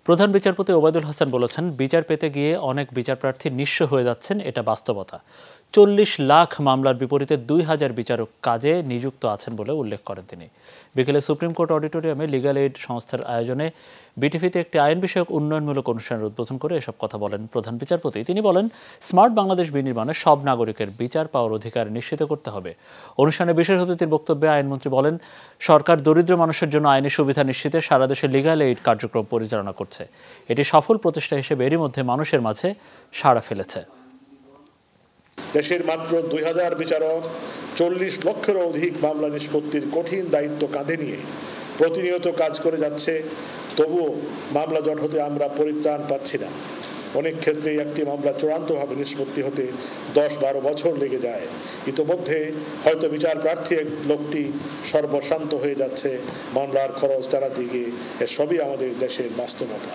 প্রধান বিচারপতি ওবায়দুল হাসান বলেছেন, বিচার পেতে গিয়ে অনেক বিচারপ্রার্থী নিঃস্ব হয়ে যাচ্ছেন, এটা বাস্তবতা। ৪০ লাখ মামলার বিপরীতে ২,০০০ বিচারক কাজে নিযুক্ত আছেন বলে উল্লেখ করেন তিনি। বিকেলে সুপ্রিম কোর্ট অডিটোরিয়ামে লিগ্যাল এইড সংস্থার আয়োজনে বিটিভিতে একটি আইন বিষয়ক উন্নয়নমূলক অনুষ্ঠানের উদ্বোধন করে এসব কথা বলেন প্রধান বিচারপতি। তিনি বলেন, স্মার্ট বাংলাদেশ বিনির্মাণে সব নাগরিকের বিচার পাওয়ার অধিকার নিশ্চিত করতে হবে। অনুষ্ঠানে বিশেষ অতিথির বক্তব্যে আইনমন্ত্রী বলেন, সরকার দরিদ্র মানুষের জন্য আইনি সুবিধা নিশ্চিতে সারা দেশে লিগ্যাল এইড কার্যক্রম পরিচালনা করছে। এটি সফল প্রচেষ্টা হিসেবে এরই মধ্যে মানুষের মাঝে সাড়া ফেলেছে। দেশের মাত্র ২,০০০ বিচারক ৪০ লক্ষেরও অধিক মামলা নিষ্পত্তির কঠিন দায়িত্ব কাঁধে নিয়ে প্রতিনিয়ত কাজ করে যাচ্ছে। তবুও মামলা জট হতে আমরা পরিত্রাণ পাচ্ছি না। অনেক ক্ষেত্রেই একটি মামলা চূড়ান্তভাবে নিষ্পত্তি হতে ১০-১২ বছর লেগে যায়। ইতোমধ্যে হয়তো বিচার প্রার্থী লোকটি সর্বশান্ত হয়ে যাচ্ছে মামলার খরচ চালাতে গিয়ে। এসবই আমাদের দেশের বাস্তবতা।